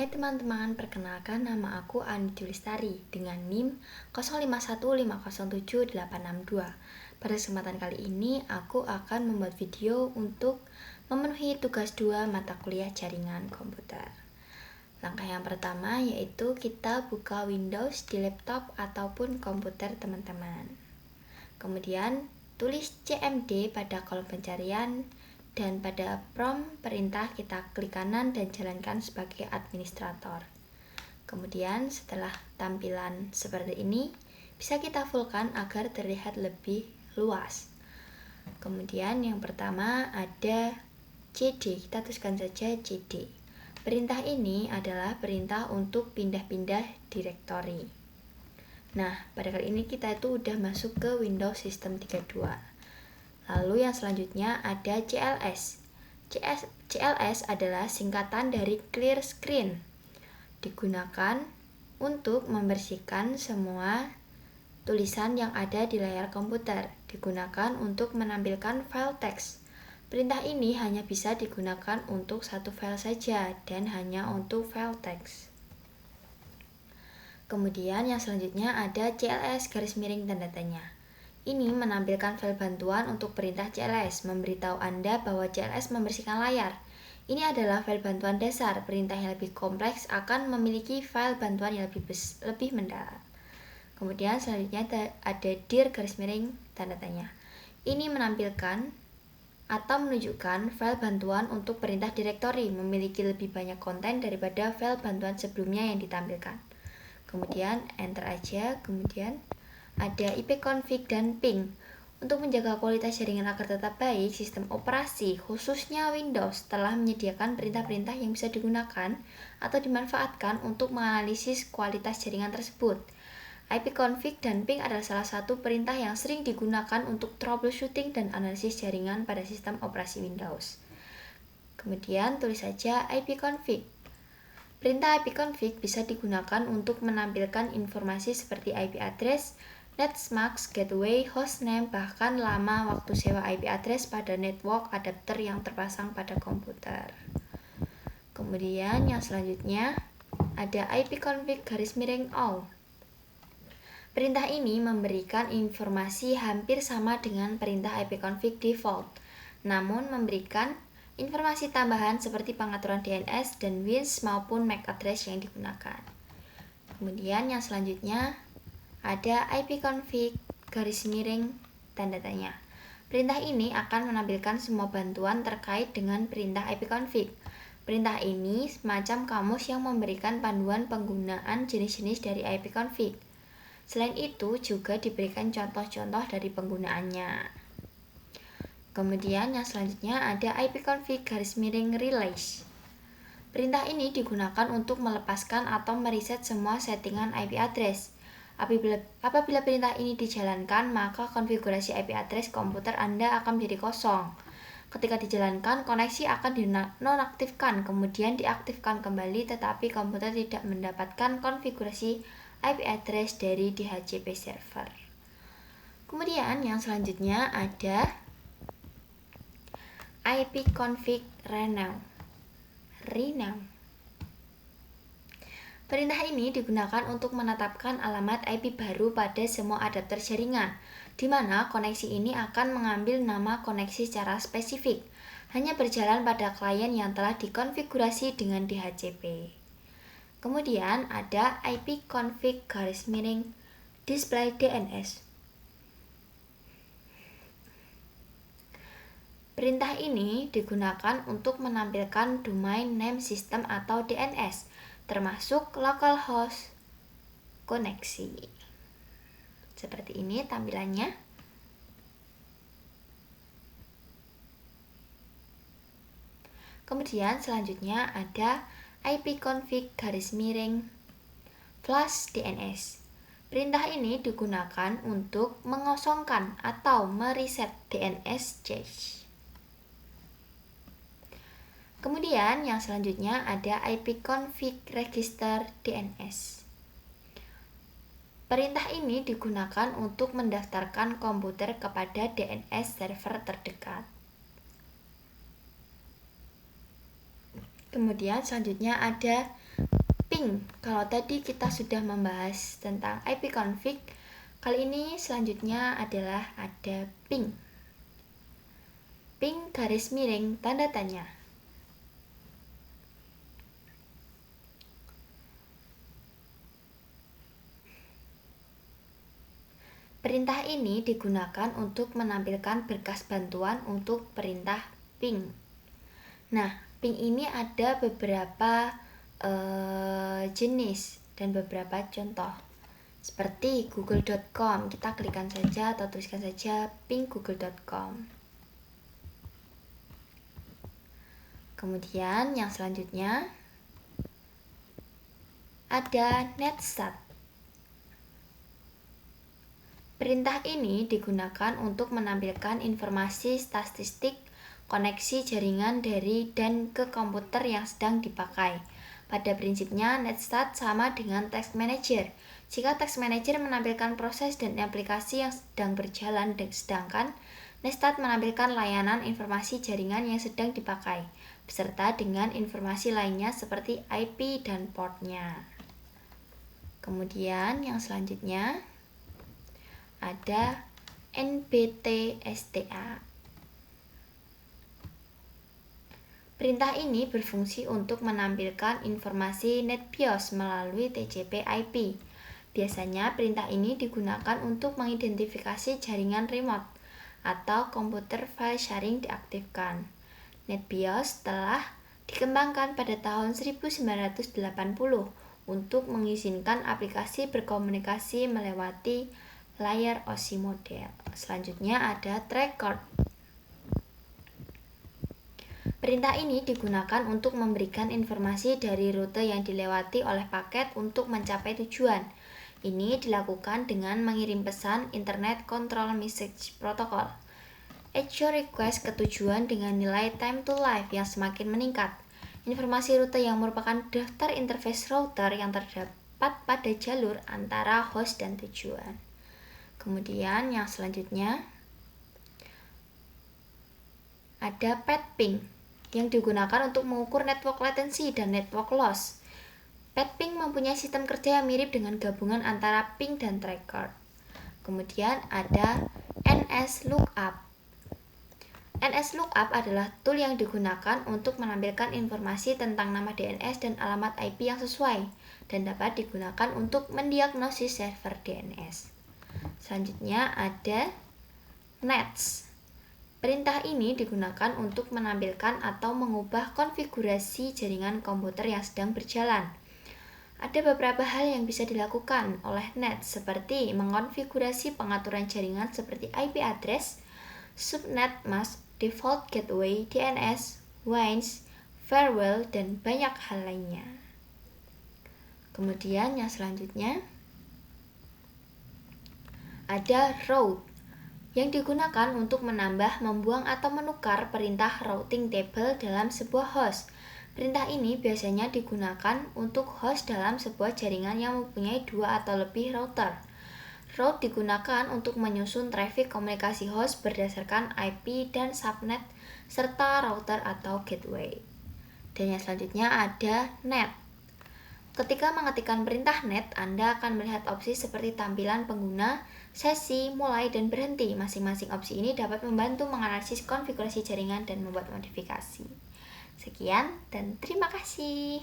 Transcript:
Hai teman-teman, perkenalkan nama aku Andi Julistari dengan NIM 0515077862. Pada kesempatan kali ini, aku akan membuat video untuk memenuhi tugas 2 mata kuliah jaringan komputer. Langkah yang pertama yaitu kita buka Windows di laptop ataupun komputer teman-teman. Kemudian, tulis CMD pada kolom pencarian. Dan pada prompt perintah kita klik kanan dan jalankan sebagai administrator. Kemudian setelah tampilan seperti ini, bisa kita fullkan agar terlihat lebih luas. Kemudian yang pertama ada CD, kita tuliskan saja CD. Perintah ini adalah perintah untuk pindah-pindah direktori. Nah, pada kali ini kita itu udah masuk ke Windows System 32. Lalu yang selanjutnya ada CLS. CLS adalah singkatan dari Clear Screen. Digunakan untuk membersihkan semua tulisan yang ada di layar komputer. Digunakan untuk menampilkan file teks. Perintah ini hanya bisa digunakan untuk satu file saja dan hanya untuk file teks. Kemudian yang selanjutnya ada CLS garis miring tanda tanya. Ini menampilkan file bantuan untuk perintah CLS, memberitahu Anda bahwa CLS membersihkan layar. Ini adalah file bantuan dasar. Perintah yang lebih kompleks akan memiliki file bantuan yang lebih mendalam. Kemudian selanjutnya ada dir garis miring tanda tanya. Ini menampilkan atau menunjukkan file bantuan untuk perintah direktori, memiliki lebih banyak konten daripada file bantuan sebelumnya yang ditampilkan. Kemudian enter aja, kemudian ada ipconfig dan ping. Untuk menjaga kualitas jaringan agar tetap baik, sistem operasi, khususnya Windows, telah menyediakan perintah-perintah yang bisa digunakan atau dimanfaatkan untuk menganalisis kualitas jaringan tersebut. Ipconfig dan ping adalah salah satu perintah yang sering digunakan untuk troubleshooting dan analisis jaringan pada sistem operasi Windows. Kemudian tulis saja ipconfig. Perintah ipconfig bisa digunakan untuk menampilkan informasi seperti IP address, netmask, gateway, hostname, bahkan lama waktu sewa IP address pada network adapter yang terpasang pada komputer. Kemudian yang selanjutnya ada ipconfig garis miring all. Perintah ini memberikan informasi hampir sama dengan perintah ipconfig default, namun memberikan informasi tambahan seperti pengaturan DNS dan WINS maupun MAC address yang digunakan. Kemudian yang selanjutnya ada ipconfig garis miring tanda tanya. Perintah ini akan menampilkan semua bantuan terkait dengan perintah ipconfig. Perintah ini semacam kamus yang memberikan panduan penggunaan jenis-jenis dari ipconfig. Selain itu juga diberikan contoh-contoh dari penggunaannya. Kemudian yang selanjutnya ada ipconfig garis miring release. Perintah ini digunakan untuk melepaskan atau mereset semua settingan IP address. Apabila perintah ini dijalankan, maka konfigurasi IP address komputer Anda akan menjadi kosong. Ketika dijalankan, koneksi akan dinonaktifkan, kemudian diaktifkan kembali, tetapi komputer tidak mendapatkan konfigurasi IP address dari DHCP server. Kemudian yang selanjutnya ada ipconfig renew. Perintah ini digunakan untuk menetapkan alamat IP baru pada semua adapter jaringan, di mana koneksi ini akan mengambil nama koneksi secara spesifik, hanya berjalan pada klien yang telah dikonfigurasi dengan DHCP. Kemudian ada ipconfig garis miring display DNS. Perintah ini digunakan untuk menampilkan domain name system atau DNS, termasuk localhost koneksi. Seperti ini tampilannya. Kemudian selanjutnya ada ipconfig garis miring flush DNS. Perintah ini digunakan untuk mengosongkan atau mereset DNS cache. Kemudian yang selanjutnya ada ipconfig register DNS. Perintah ini digunakan untuk mendaftarkan komputer kepada DNS server terdekat. Kemudian selanjutnya ada ping. Kalau tadi kita sudah membahas tentang ipconfig, kali ini selanjutnya adalah ada ping. Ping garis miring tanda tanya. Perintah ini digunakan untuk menampilkan berkas bantuan untuk perintah ping. Nah, ping ini ada beberapa jenis dan beberapa contoh. Seperti google.com, kita klikkan saja atau tuliskan saja ping google.com. Kemudian yang selanjutnya ada netstat. Perintah ini digunakan untuk menampilkan informasi statistik koneksi jaringan dari dan ke komputer yang sedang dipakai. Pada prinsipnya, netstat sama dengan task manager. Jika task manager menampilkan proses dan aplikasi yang sedang berjalan, sedangkan netstat menampilkan layanan informasi jaringan yang sedang dipakai, beserta dengan informasi lainnya seperti IP dan portnya. Kemudian yang selanjutnya ada NBTSTA. Perintah ini berfungsi untuk menampilkan informasi NetBIOS melalui TCP/IP. Biasanya perintah ini digunakan untuk mengidentifikasi jaringan remote atau komputer file sharing diaktifkan. NetBIOS telah dikembangkan pada tahun 1980 untuk mengizinkan aplikasi berkomunikasi melewati layar OSI model. Selanjutnya ada TRACKCORD. Perintah ini digunakan untuk memberikan informasi dari rute yang dilewati oleh paket untuk mencapai tujuan. Ini dilakukan dengan mengirim pesan Internet Control Message Protocol (ECMP) request ke tujuan dengan nilai time to live yang semakin meningkat. Informasi rute yang merupakan daftar interface router yang terdapat pada jalur antara host dan tujuan. Kemudian yang selanjutnya ada PET-ping yang digunakan untuk mengukur network latency dan network loss. PET-ping mempunyai sistem kerja yang mirip dengan gabungan antara ping dan TRACKCORD. Kemudian ada NSLOOKUP. NSLOOKUP adalah tool yang digunakan untuk menampilkan informasi tentang nama DNS dan alamat IP yang sesuai dan dapat digunakan untuk mendiagnosis server DNS. Selanjutnya ada NETS. Perintah ini digunakan untuk menampilkan atau mengubah konfigurasi jaringan komputer yang sedang berjalan. Ada beberapa hal yang bisa dilakukan oleh NETS seperti mengonfigurasi pengaturan jaringan seperti IP address, subnet mask, default gateway, DNS, WANs, firewall, dan banyak hal lainnya. Kemudian yang selanjutnya ada route yang digunakan untuk menambah, membuang, atau menukar perintah routing table dalam sebuah host. Perintah ini biasanya digunakan untuk host dalam sebuah jaringan yang mempunyai 2 atau lebih router. Route digunakan untuk menyusun traffic komunikasi host berdasarkan IP dan subnet serta router atau gateway. Dan yang selanjutnya ada NET. Ketika mengetikkan perintah NET, Anda akan melihat opsi seperti tampilan pengguna, sesi, mulai, dan berhenti. Masing-masing opsi ini dapat membantu menganalisis konfigurasi jaringan dan membuat modifikasi. Sekian dan terima kasih.